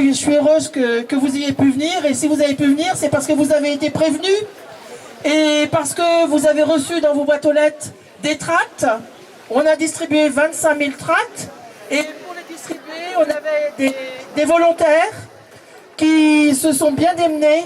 je suis heureuse que vous ayez pu venir. Et si vous avez pu venir, c'est parce que vous avez été prévenus et parce que vous avez reçu dans vos boîtes aux lettres des tracts. On a distribué 25 000 tracts. Et pour les distribuer, on avait des volontaires qui se sont bien démenés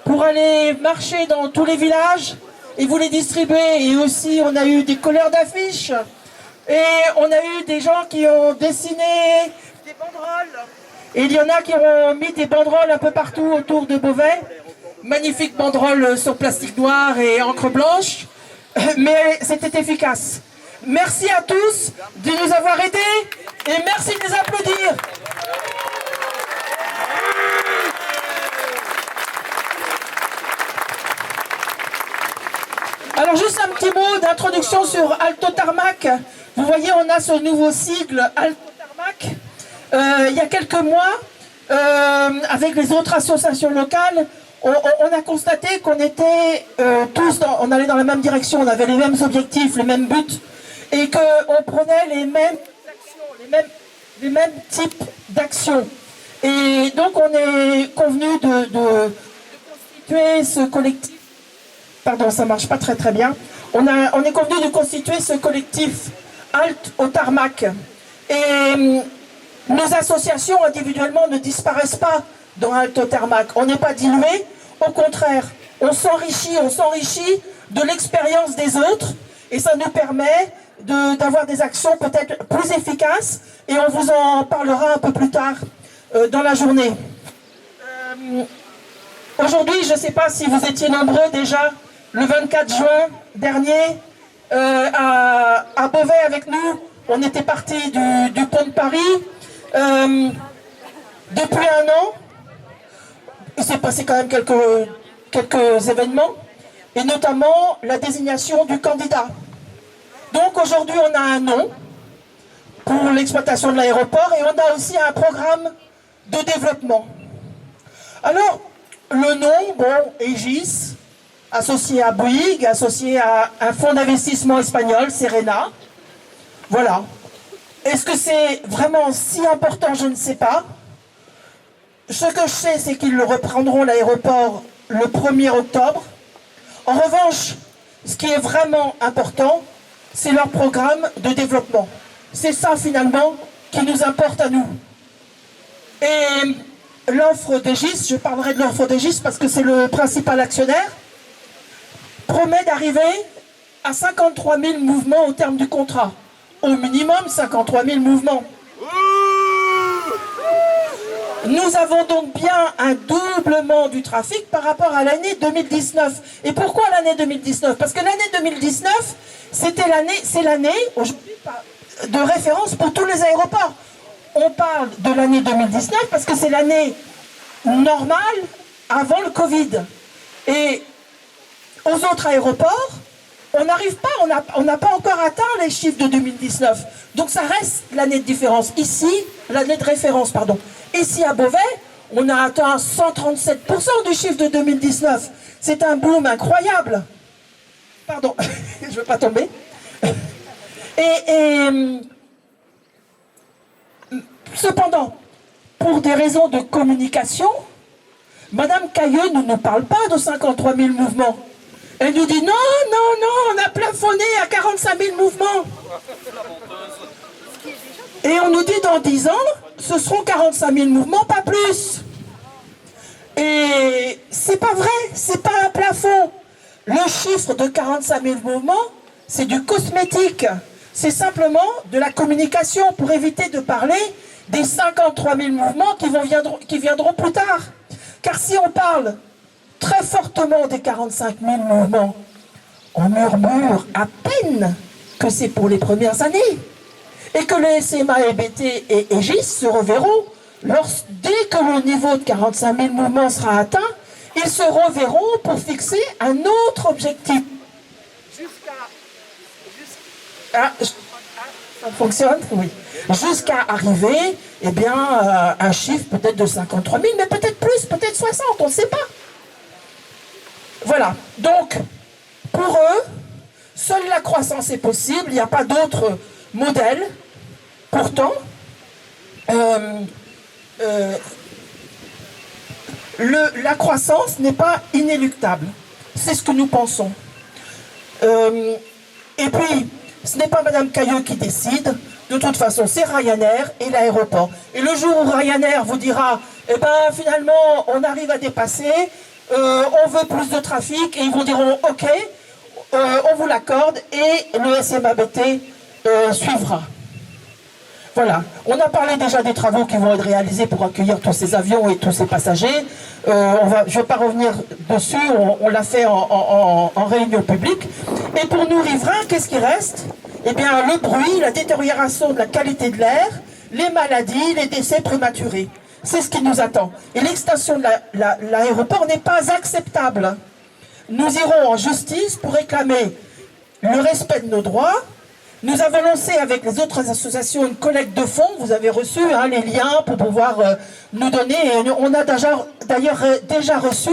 pour aller marcher dans tous les villages et vous les distribuer. Et aussi, on a eu des couleurs d'affiches. Et on a eu des gens qui ont dessiné des banderoles. Et il y en a qui ont mis des banderoles un peu partout autour de Beauvais. Magnifiques banderoles sur plastique noir et encre blanche. Mais c'était efficace. Merci à tous de nous avoir aidés et merci de les applaudir. Alors juste un petit mot d'introduction sur Alto Tarmac. Vous voyez, on a ce nouveau sigle Alto Tarmac. Il y a quelques mois, avec les autres associations locales, on a constaté qu'on était on allait dans la même direction, on avait les mêmes objectifs, les mêmes buts, et qu'on prenait les mêmes actions, les mêmes types d'actions. Et donc on est convenu de constituer ce collectif. Pardon, ça marche pas très bien. On est convenu de constituer ce collectif Halte au Tarmac. Et nos associations individuellement ne disparaissent pas dans Halte au Tarmac. On n'est pas dilués, au contraire, on s'enrichit de l'expérience des autres et ça nous permet d'avoir des actions peut-être plus efficaces et on vous en parlera un peu plus tard dans la journée. Aujourd'hui, je ne sais pas si vous étiez nombreux déjà, le 24 juin dernier, à Beauvais avec nous, on était parti du pont de Paris. Depuis un an, il s'est passé quand même quelques événements, et notamment la désignation du candidat. Donc aujourd'hui, on a un nom pour l'exploitation de l'aéroport, et on a aussi un programme de développement. Alors, le nom, bon, Aegis, associé à Bouygues, associé à un fonds d'investissement espagnol, Serena. Voilà. Est-ce que c'est vraiment si important? Je ne sais pas. Ce que je sais, c'est qu'ils reprendront l'aéroport le 1er octobre. En revanche, ce qui est vraiment important, c'est leur programme de développement. C'est ça, finalement, qui nous importe à nous. Et l'offre d'Aegis, je parlerai de l'offre d'Aegis parce que c'est le principal actionnaire, promet d'arriver à 53 000 mouvements au terme du contrat. Au minimum 53 000 mouvements. Nous avons donc bien un doublement du trafic par rapport à l'année 2019. Et pourquoi l'année 2019? Parce que l'année 2019, c'est l'année aujourd'hui de référence pour tous les aéroports. On parle de l'année 2019 parce que c'est l'année normale avant le Covid. Et aux autres aéroports, on n'arrive pas, on n'a pas encore atteint les chiffres de 2019. Donc ça reste l'année de différence. Ici, l'année de référence, pardon. Ici à Beauvais, on a atteint 137% du chiffre de 2019. C'est un boom incroyable. Pardon, je ne veux pas tomber. Cependant, pour des raisons de communication, Madame Cailleux ne nous parle pas de 53 000 mouvements. Elle nous dit non, on a plafonné à 45 000 mouvements. Et on nous dit dans 10 ans, ce seront 45 000 mouvements, pas plus. Et c'est pas vrai, c'est pas un plafond. Le chiffre de 45 000 mouvements, c'est du cosmétique. C'est simplement de la communication pour éviter de parler des 53 000 mouvements qui viendront plus tard. Car si on parle très fortement des 45 000 mouvements, on murmure à peine que c'est pour les premières années. Et que les SMA, EBT et Aegis se reverront dès que le niveau de 45 000 mouvements sera atteint, ils se reverront pour fixer un autre objectif. Ça fonctionne? Oui. Jusqu'à arriver, eh bien, un chiffre peut-être de 53 000, mais peut-être plus, peut-être 60, on ne sait pas. Voilà. Donc, pour eux, seule la croissance est possible, il n'y a pas d'autre modèle. Pourtant, la croissance n'est pas inéluctable. C'est ce que nous pensons. Et puis, ce n'est pas Madame Cayeux qui décide. De toute façon, c'est Ryanair et l'aéroport. Et le jour où Ryanair vous dira, eh ben finalement, on arrive à dépasser, on veut plus de trafic, et ils vous diront, ok, on vous l'accorde, et le SMABT suivra. Voilà, on a parlé déjà des travaux qui vont être réalisés pour accueillir tous ces avions et tous ces passagers. Je ne vais pas revenir dessus, on l'a fait en réunion publique. Et pour nous riverains, qu'est-ce qui reste? Eh bien, le bruit, la détérioration de la qualité de l'air, les maladies, les décès prématurés. C'est ce qui nous attend. Et l'extension de l'aéroport n'est pas acceptable. Nous irons en justice pour réclamer le respect de nos droits. Nous avons lancé avec les autres associations une collecte de fonds. Vous avez reçu les liens pour pouvoir nous donner. Et on a d'ailleurs déjà reçu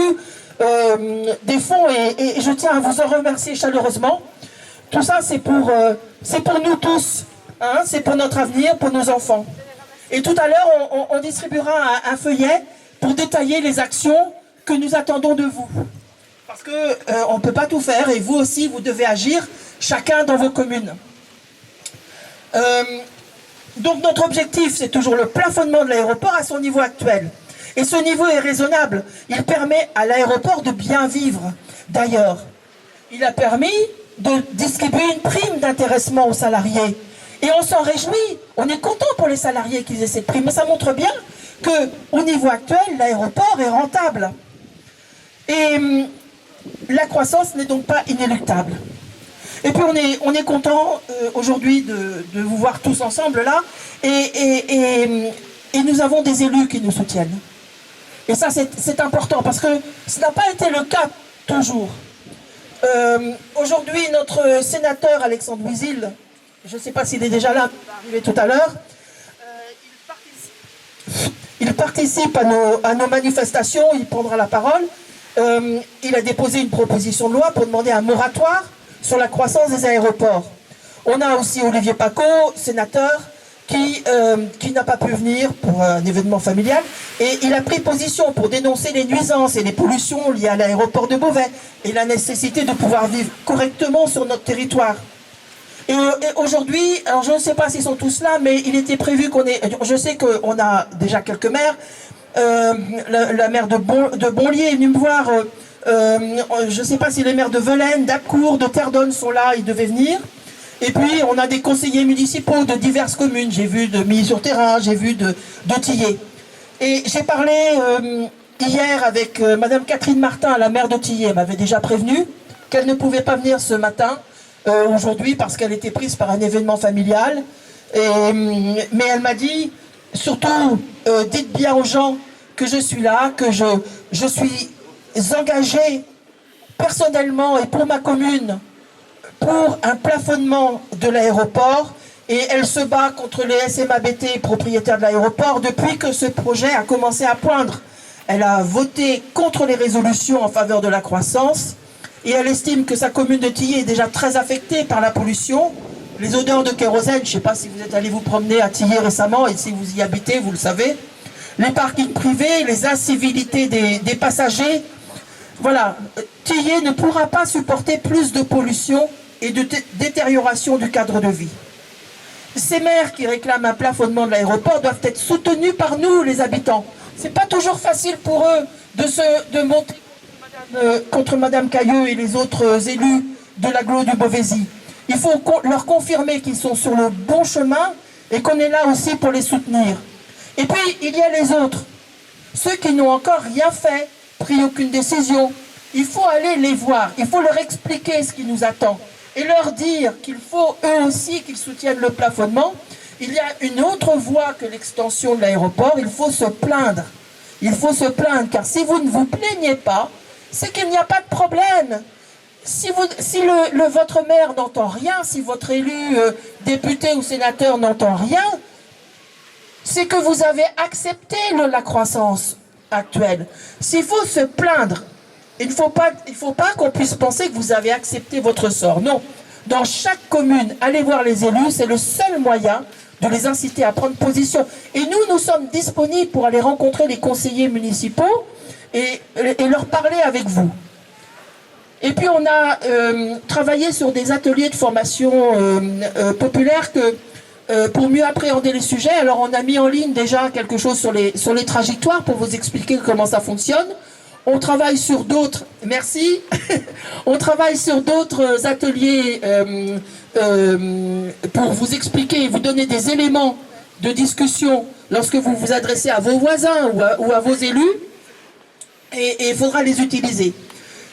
des fonds et je tiens à vous en remercier chaleureusement. Tout ça, c'est pour nous tous. Hein, c'est pour notre avenir, pour nos enfants. Et tout à l'heure, on distribuera un feuillet pour détailler les actions que nous attendons de vous. Parce qu'on ne peut pas tout faire et vous aussi, vous devez agir, chacun dans vos communes. Donc notre objectif, c'est toujours le plafonnement de l'aéroport à son niveau actuel. Et ce niveau est raisonnable. Il permet à l'aéroport de bien vivre. D'ailleurs, il a permis de distribuer une prime d'intéressement aux salariés. Et on s'en réjouit. On est content pour les salariés qu'ils aient cette prime. Mais ça montre bien qu'au niveau actuel, l'aéroport est rentable. Et la croissance n'est donc pas inéluctable. Et puis on est content aujourd'hui de vous voir tous ensemble là. Et nous avons des élus qui nous soutiennent. Et ça c'est important parce que ce n'a pas été le cas toujours. Aujourd'hui notre sénateur Alexandre Ouizil, je ne sais pas s'il est déjà là, il va arriver tout à l'heure, il participe à nos manifestations, il prendra la parole. Il a déposé une proposition de loi pour demander un moratoire sur la croissance des aéroports. On a aussi Olivier Pacot, sénateur, qui n'a pas pu venir pour un événement familial. Et il a pris position pour dénoncer les nuisances et les pollutions liées à l'aéroport de Beauvais et la nécessité de pouvoir vivre correctement sur notre territoire. Et aujourd'hui, alors je ne sais pas s'ils sont tous là, mais il était prévu qu'on ait... Je sais qu'on a déjà quelques maires. La maire de Bonlier est venue me voir... je ne sais pas si les maires de Velaine, d'Acourt, de Terdonne sont là, ils devaient venir. Et puis on a des conseillers municipaux de diverses communes. J'ai vu de Milly-sur-Thérain, j'ai vu de Tillé. Et j'ai parlé hier avec Madame Catherine Martin, la maire de Tillé. Elle m'avait déjà prévenu qu'elle ne pouvait pas venir ce matin, aujourd'hui, parce qu'elle était prise par un événement familial. Mais elle m'a dit, surtout, dites bien aux gens que je suis là, que je suis engagée personnellement et pour ma commune pour un plafonnement de l'aéroport, et elle se bat contre les SMABT propriétaires de l'aéroport depuis que ce projet a commencé à poindre. Elle a voté contre les résolutions en faveur de la croissance et elle estime que sa commune de Tillé est déjà très affectée par la pollution, les odeurs de kérosène. Je ne sais pas si vous êtes allé vous promener à Tillé récemment et si vous y habitez, vous le savez. Les parkings privés, les incivilités des passagers. Voilà, Tillé ne pourra pas supporter plus de pollution et de détérioration du cadre de vie. Ces maires qui réclament un plafonnement de l'aéroport doivent être soutenus par nous, les habitants. C'est pas toujours facile pour eux de monter contre Madame Cayeux et les autres élus de l'agglo du Beauvaisis. Il faut leur confirmer qu'ils sont sur le bon chemin et qu'on est là aussi pour les soutenir. Et puis, il y a les autres, ceux qui n'ont encore rien fait, pris aucune décision. Il faut aller les voir, il faut leur expliquer ce qui nous attend et leur dire qu'il faut eux aussi qu'ils soutiennent le plafonnement. Il y a une autre voie que l'extension de l'aéroport, il faut se plaindre. Il faut se plaindre, car si vous ne vous plaignez pas, c'est qu'il n'y a pas de problème. Si votre maire n'entend rien, si votre élu, député ou sénateur n'entend rien, c'est que vous avez accepté la croissance actuelle. S'il faut se plaindre, il ne faut pas qu'on puisse penser que vous avez accepté votre sort. Non. Dans chaque commune, allez voir les élus, c'est le seul moyen de les inciter à prendre position. Et nous sommes disponibles pour aller rencontrer les conseillers municipaux et leur parler avec vous. Et puis on a travaillé sur des ateliers de formation populaire pour mieux appréhender les sujets. Alors on a mis en ligne déjà quelque chose sur les trajectoires pour vous expliquer comment ça fonctionne. On travaille sur d'autres, merci, on travaille sur d'autres ateliers pour vous expliquer et vous donner des éléments de discussion lorsque vous vous adressez à vos voisins ou à vos élus, et il faudra les utiliser.